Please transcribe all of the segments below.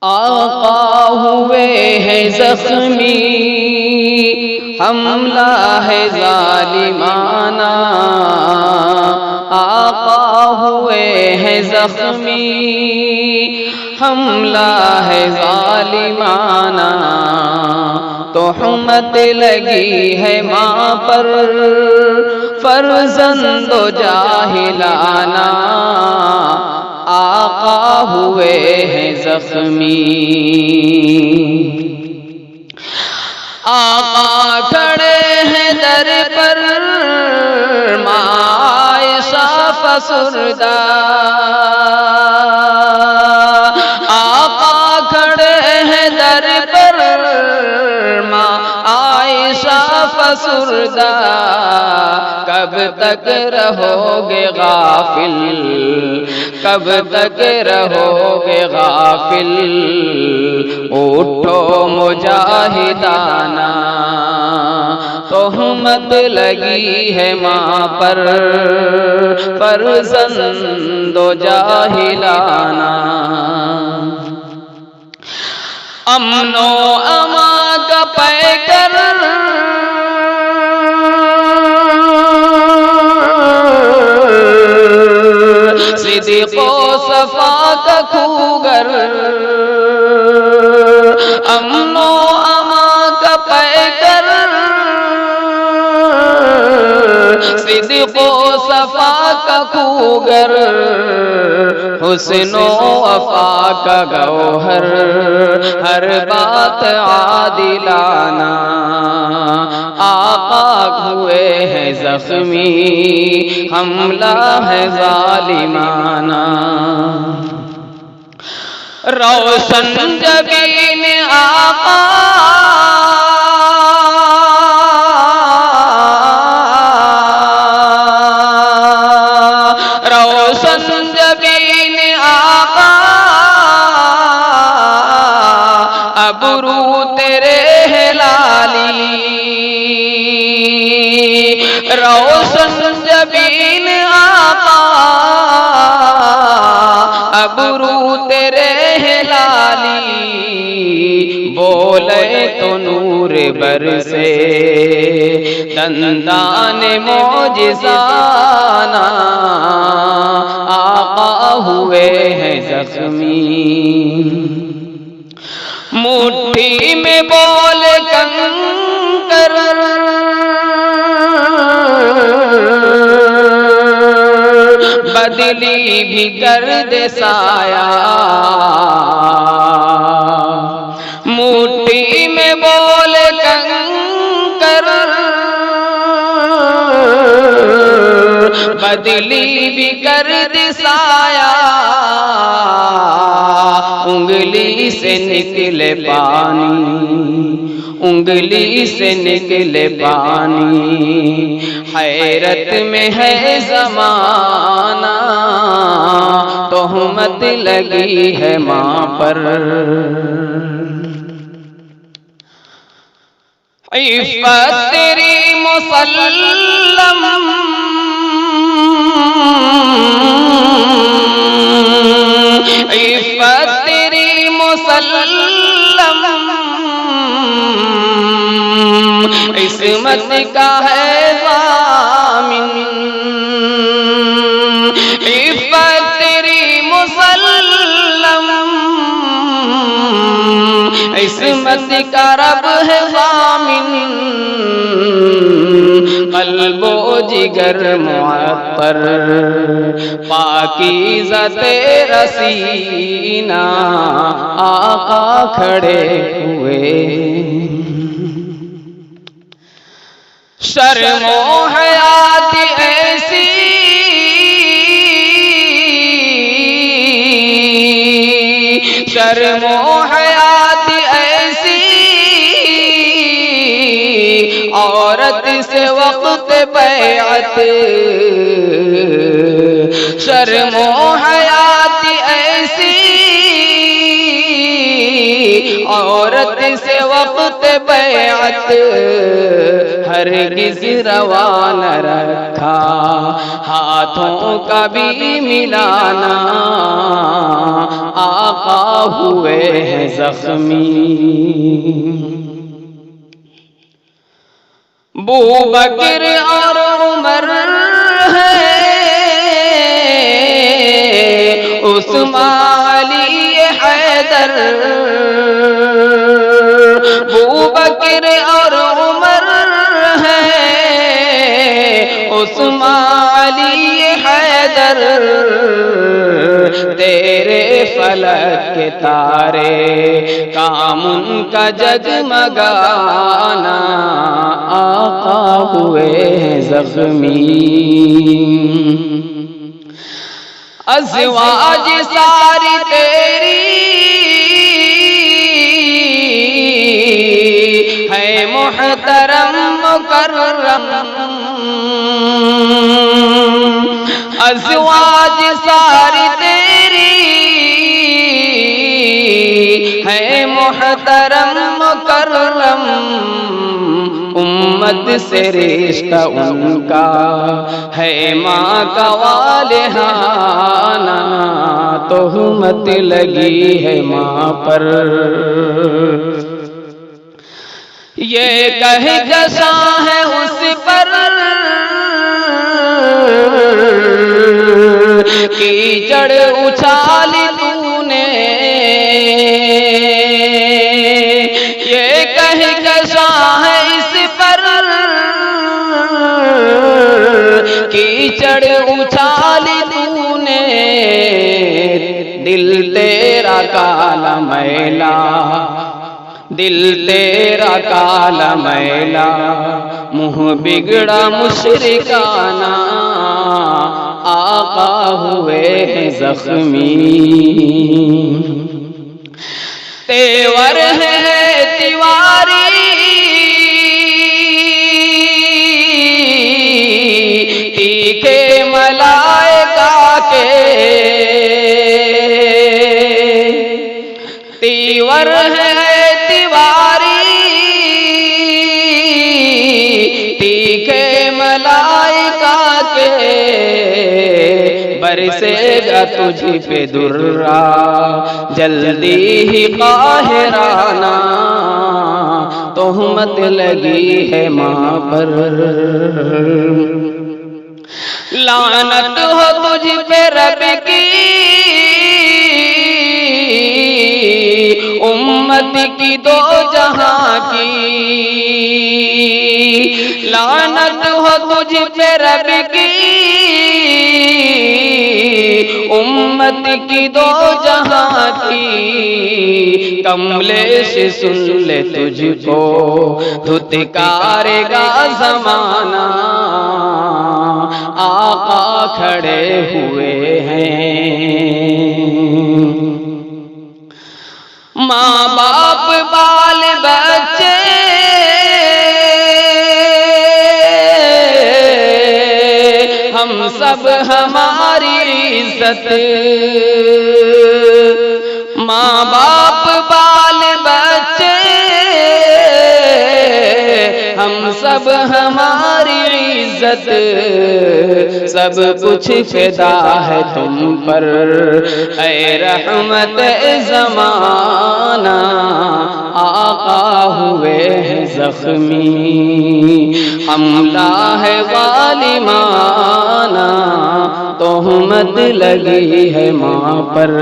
आका हुए हैं जख्मी, हमला है जालिमाना। आका हुए हैं जख्मी, हमला है जालिमाना। तोहमत लगी है माँ पर, फर्जंदो जाहिलाना। आका हुए हैं जख्मी। आका खड़े हैं दर पर, आयशा फसुरदा। आका खड़े हैं दर पर, आयशा फसुरदा। कब तक रहोगे गाफिल, कब तक रहोगे गाफिल। उठो मुजाहिदाना, तोहमत लगी है माँ पर, फर्जंदो जाहिलाना। अमनो अमा का पैकर, सिद्दीक़ो सफा का खूगर। अमनो अमा का पैकर, सिद्दीक़ो सफा का खूगर। हुस्नो वफा का गौहर, हर बात आदिलाना। आका हुए हैं जख्मी, हमला है जालिमाना। रोशन जबीन आका, रोशन जबीन आका। अबरू तेरे है लाली, रोशन जबीन आका। अबरू तेरे है लाली, बोले तो नूर बरसे, दंदान मौजिज़ाना। आका हुए हैं जख्मी, मुट्ठी में बोल कंकर। बदली भी कर दे साया, मुट्ठी में बोल कंकर। बदली भी कर दे साया, उंगली से निकले पानी, उंगली से निकले पानी। हैरत में है ज़माना, तोहमत लगी है माँ पर। इफ़्फ़त तेरी मुसल्लम, इफ़्फ़त तेरी मुसल्लम। इस्मत का है ज़ामिन, इफ़्फ़त तेरी मुसल्लम। इस्मत का रब है ज़ामिन, क़ल्बो जिगर मुअत्तर। पाकीज़ा तेरा सीना, आका खड़े हुए। शर्मो हयात ऐसी, शर्मो हयात ऐसी। औरत से वक्त बैअत, शर्मो हयात ऐसी। औरत से वक्त बैअत, हरगिज़ रवा न रखा। हाथों का भी मिलाना, आका हुए हैं जख्मी। अबू बकर और उमर है, उस्मान अली हैदर। अबू बकर और उमर है, उस्मान अली हैदर। तेरे फलक के तारे काम उनका जगमगाना, आका हुए हैं जख्मी। अज़वाज सारी तेरी है मुहतरम मुकर्रम। अज़वाज सारी तेरी है मुहतरम मुकर्रम। उम्मत से रिश्ता उनका है माँ का वालिहाना, तोहमत लगी है माँ पर। ये कह कसा है उस पर कीचड़ उछाली तूने। ये कह कसा है इस पर कीचड़ उछाली तूने। दिल तेरा काला मैला, दिल तेरा काला मैला, मुँह बिगड़ा मुशरिकाना, आका हुए हैं जख्मी। तेवर है तिवारी तीखे मलाइका के। तीवर है तिवारी तीखे मलाइका के। बरसेगा तुझ पे दुर्रा जल्दी ही काहिराना, तोहमत लगी है माँ पर। लानत हो तुझ पे रब की, उम्मत की दो जहां की। लानत हो तुझ पे रब की, उम्मत की दो जहां की। कमलेश सुन ले तुझको धुतकारेगा ज़माना, आका खड़े हुए हैं। माँ बाप बाल बच्चे हम सब हमारी इज्जत। माँ बाप बाल बच्चे हम सब हमारी इज्जत। सब कुछ फिदा है तुम पर ऐ रहमत ज़माना, आका हुए हैं जख्मी। हमला है वालिमाना, तोहमत लगी है माँ पर।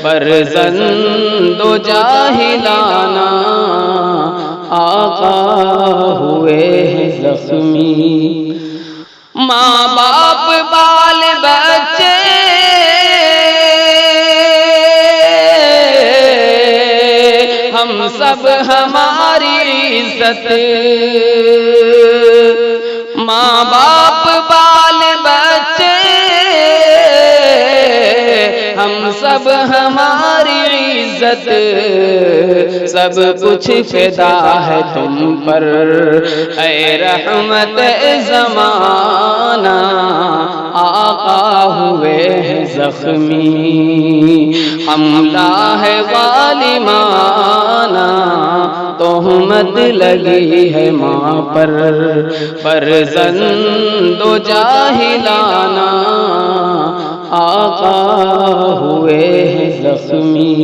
फर्जंदो जाहिलाना, आका हुए हैं जख्मी। माँ बाप बाल बच्चे हम सब हमारी इज्जत। माँ बाप बाल बच्चे हम सब हमारी इज्जत। सब कुछ फिदा है तुम पर ऐ रहमत ज़माना, आका हुए हैं जख्मी। हमला है वालिमाना, तोहमत लगी है माँ पर। फर्जंदो जाहिलाना, आका हुए हैं जख्मी।